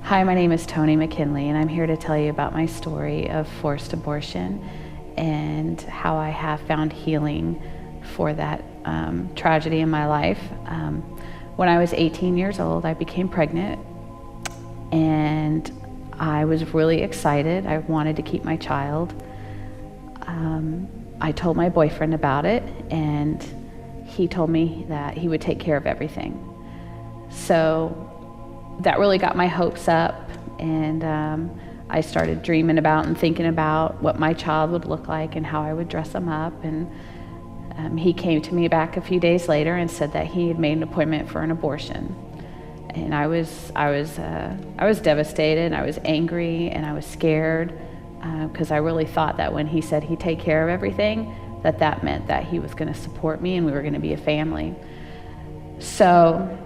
Hi, my name is Toni McKinley, and I'm here to tell you about my story of forced abortion and how I have found healing for that tragedy in my life. When I was 18 years old, I became pregnant, and I was really excited. I wanted to keep my child. I told my boyfriend about it, and he told me that he would take care of everything. So that really got my hopes up, and I started dreaming about and thinking about what my child would look like and how I would dress him up. And he came to me back a few days later and said that he had made an appointment for an abortion. And I was devastated. I was angry, and I was scared because I really thought that when he said he'd take care of everything, that meant that he was going to support me and we were going to be a family. So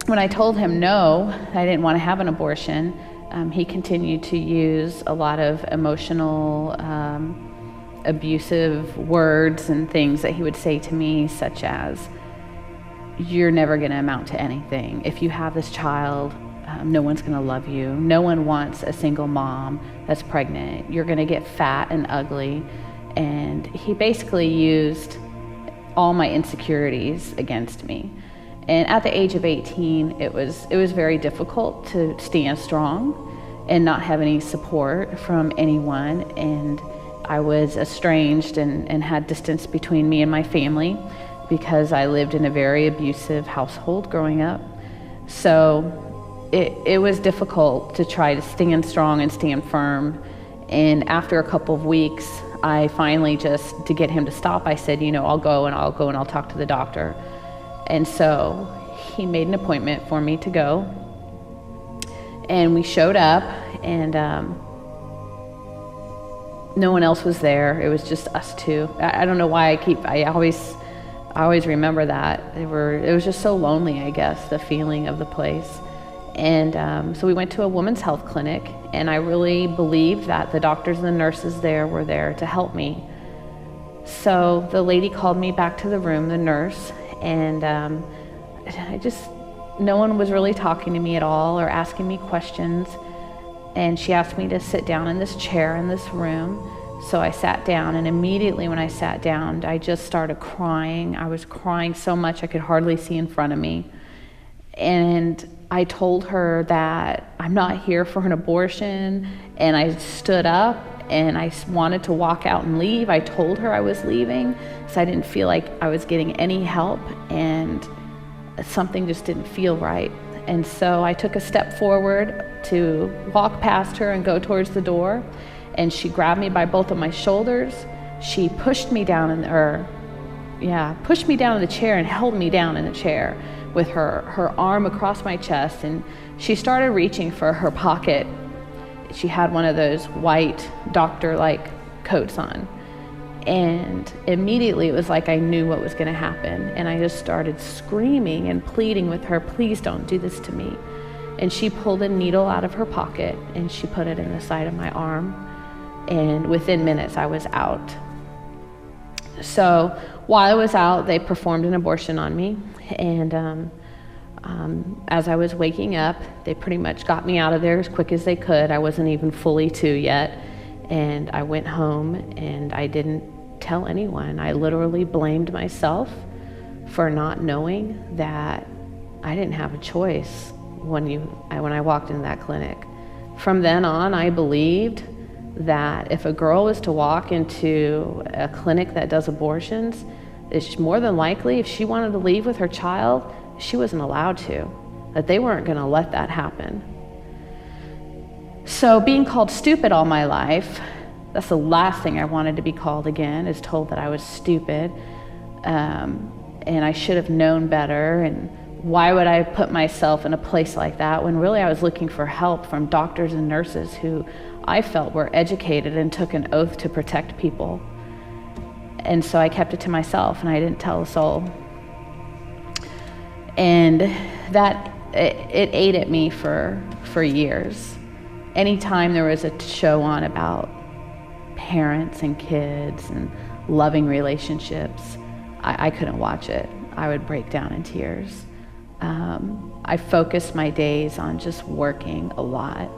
when I told him no, I didn't want to have an abortion, he continued to use a lot of emotional, abusive words and things that he would say to me, such as, "You're never going to amount to anything. If you have this child, no one's going to love you. No one wants a single mom that's pregnant. You're going to get fat and ugly." And he basically used all my insecurities against me. And at the age of 18, it was very difficult to stand strong and not have any support from anyone. And I was estranged and had distance between me and my family because I lived in a very abusive household growing up. So it was difficult to try to stand strong and stand firm. And after a couple of weeks, I finally, just to get him to stop, I said, I'll go and I'll talk to the doctor. And so he made an appointment for me to go, and we showed up, and no one else was there. It was just us two. I don't know why I always remember that. It was just so lonely, I guess, the feeling of the place. And so we went to a women's health clinic, and I really believed that the doctors and the nurses there were there to help me. So the lady called me back to the room, the nurse, and no one was really talking to me at all or asking me questions. And she asked me to sit down in this chair in this room. So I sat down, and immediately when I sat down, I just started crying. I was crying so much I could hardly see in front of me. And I told her that I'm not here for an abortion, and I stood up and I wanted to walk out and leave. I told her I was leaving because I didn't feel like I was getting any help, and something just didn't feel right. And so I took a step forward to walk past her and go towards the door, and she grabbed me by both of my shoulders. She pushed me down in the chair and held me down in the chair with her arm across my chest, and she started reaching for her pocket. She had one of those white doctor-like coats on, and immediately it was like I knew what was going to happen, and I just started screaming and pleading with her, "Please don't do this to me." And she pulled a needle out of her pocket and she put it in the side of my arm, and within minutes I was out. So while I was out, they performed an abortion on me, and as I was waking up, they pretty much got me out of there as quick as they could. I wasn't even fully 2 yet, and I went home, and I didn't tell anyone. I literally blamed myself for not knowing that I didn't have a choice when I walked into that clinic. From then on, I believed that if a girl was to walk into a clinic that does abortions, it's more than likely if she wanted to leave with her child, she wasn't allowed to, that they weren't going to let that happen. So being called stupid all my life, that's the last thing I wanted to be called again, is told that I was stupid, and I should have known better, and why would I put myself in a place like that when really I was looking for help from doctors and nurses who I felt were educated and took an oath to protect people. And so I kept it to myself, and I didn't tell a soul. And that it ate at me for years. Anytime there was a show on about parents and kids and loving relationships, I couldn't watch it. I would break down in tears. I focused my days on just working a lot.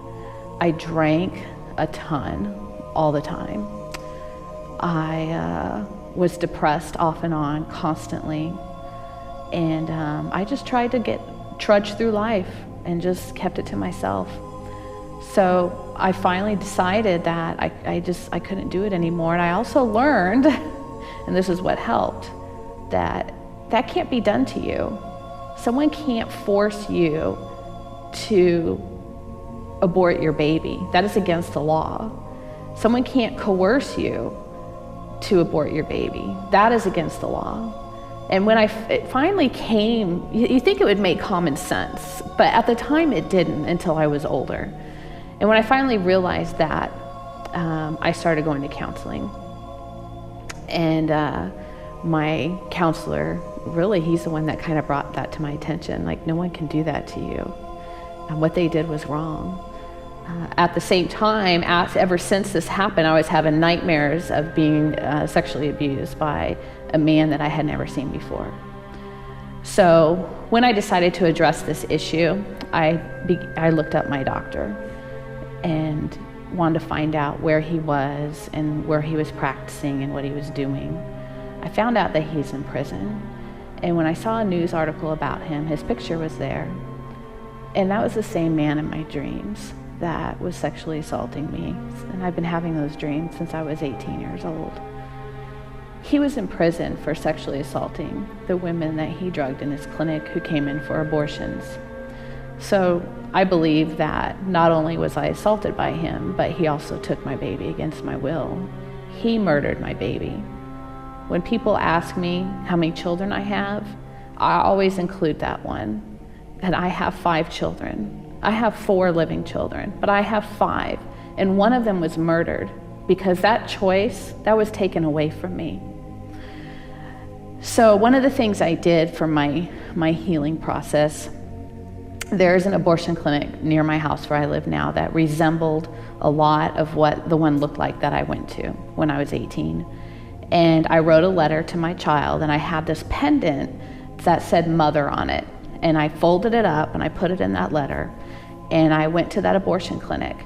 I drank a ton all the time. I was depressed off and on constantly. And I just tried to trudge through life and just kept it to myself. So I finally decided that I couldn't do it anymore. And I also learned, and this is what helped, that can't be done to you. Someone can't force you to abort your baby. That is against the law. Someone can't coerce you to abort your baby. That is against the law. And when it finally came, you think it would make common sense, but at the time it didn't until I was older. And when I finally realized that, I started going to counseling. And my counselor, really, he's the one that kind of brought that to my attention. Like, no one can do that to you. And what they did was wrong. At the same time, ever since this happened, I was having nightmares of being sexually abused by a man that I had never seen before. So when I decided to address this issue, I looked up my doctor and wanted to find out where he was and where he was practicing and what he was doing. I found out that he's in prison. And when I saw a news article about him, his picture was there. And that was the same man in my dreams that was sexually assaulting me. And I've been having those dreams since I was 18 years old. He was in prison for sexually assaulting the women that he drugged in his clinic who came in for abortions. So I believe that not only was I assaulted by him, but he also took my baby against my will. He murdered my baby. When people ask me how many children I have, I always include that one. And I have 5 children. I have 4 living children, but I have 5. And one of them was murdered because that choice, that was taken away from me. So one of the things I did for my healing process, there's an abortion clinic near my house where I live now that resembled a lot of what the one looked like that I went to when I was 18. And I wrote a letter to my child, and I had this pendant that said mother on it. And I folded it up and I put it in that letter. And I went to that abortion clinic.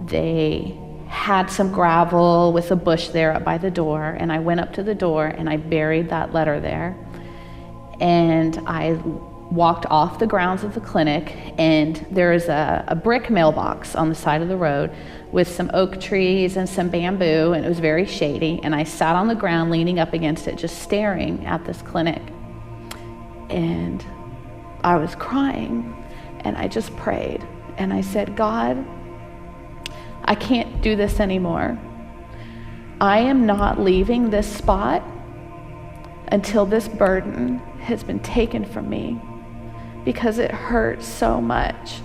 They had some gravel with a bush there up by the door, and I went up to the door and I buried that letter there. And I walked off the grounds of the clinic, and there is a brick mailbox on the side of the road with some oak trees and some bamboo, and it was very shady. And I sat on the ground leaning up against it, just staring at this clinic. And I was crying, and I just prayed. And I said, God, I can't do this anymore. I am not leaving this spot until this burden has been taken from me, because it hurts so much.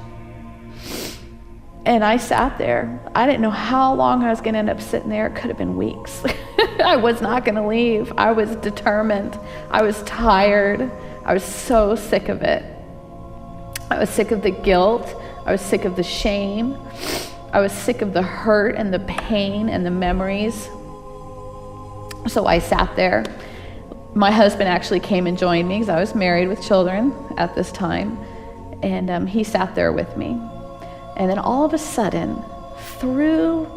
And I sat there. I didn't know how long I was going to end up sitting there. It could have been weeks. I was not going to leave. I was determined. I was tired. I was so sick of it. I was sick of the guilt. I was sick of the shame. I was sick of the hurt and the pain and the memories. So I sat there. My husband actually came and joined me because I was married with children at this time. And he sat there with me. And then all of a sudden, through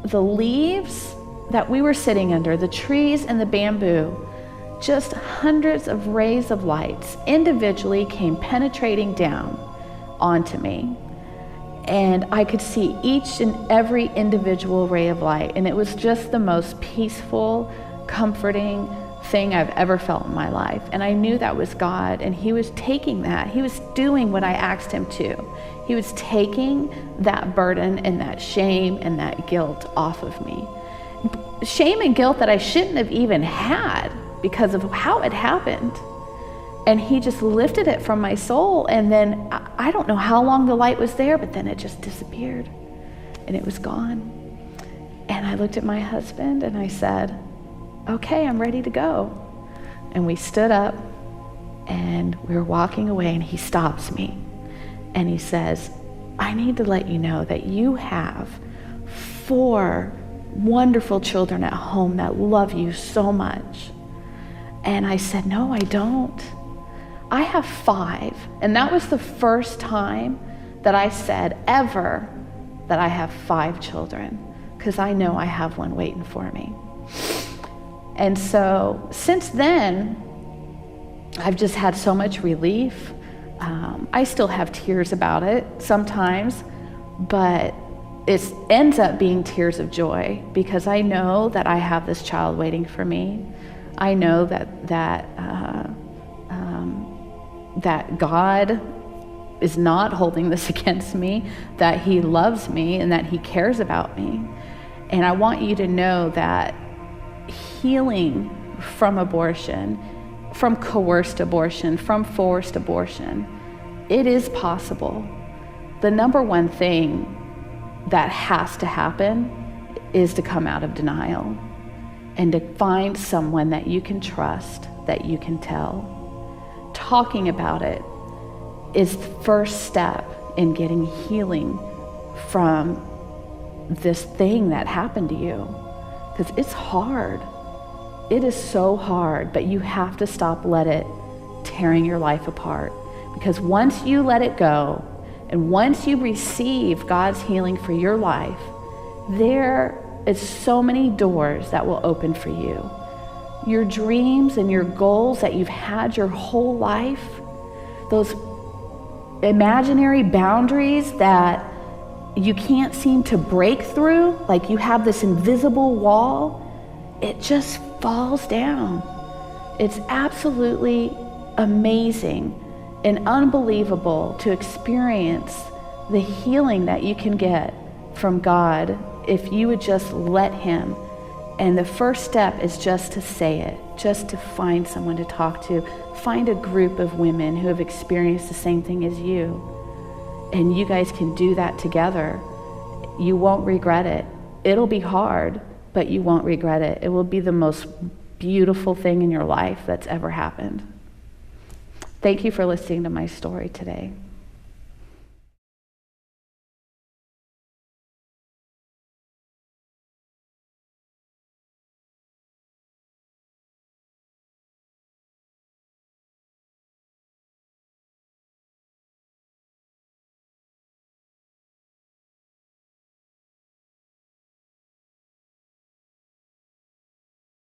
the leaves that we were sitting under, the trees and the bamboo, just hundreds of rays of lights individually came penetrating down onto me. And I could see each and every individual ray of light. And it was just the most peaceful, comforting thing I've ever felt in my life. And I knew that was God, and he was taking that. He was doing what I asked him to. He was taking that burden and that shame and that guilt off of me. Shame and guilt that I shouldn't have even had because of how it happened. And he just lifted it from my soul. And then I don't know how long the light was there, but then it just disappeared and it was gone. And I looked at my husband and I said, okay, I'm ready to go. And we stood up and we were walking away, and he stops me and he says, I need to let you know that you have 4 wonderful children at home that love you so much. And I said, no, I don't. I have 5. And that was the first time that I said ever that I have 5 children, because I know I have one waiting for me. And so since then, I've just had so much relief. I still have tears about it sometimes, but it ends up being tears of joy, because I know that I have this child waiting for me. I know that God is not holding this against me, that he loves me and that he cares about me. And I want you to know that healing from abortion, from coerced abortion, from forced abortion, it is possible. The number one thing that has to happen is to come out of denial and to find someone that you can trust, that you can tell. Talking about it is the first step in getting healing from this thing that happened to you, because it's hard. It is so hard, but you have to stop letting it tearing your life apart. Because once you let it go, and once you receive God's healing for your life, there is so many doors that will open for you. Your dreams and your goals that you've had your whole life, those imaginary boundaries that you can't seem to break through, like you have this invisible wall, it just falls down. It's absolutely amazing and unbelievable to experience the healing that you can get from God if you would just let him. And the first step is just to say it, just to find someone to talk to, find a group of women who have experienced the same thing as you. And you guys can do that together. You won't regret it. It'll be hard, but you won't regret it. It will be the most beautiful thing in your life that's ever happened. Thank you for listening to my story today.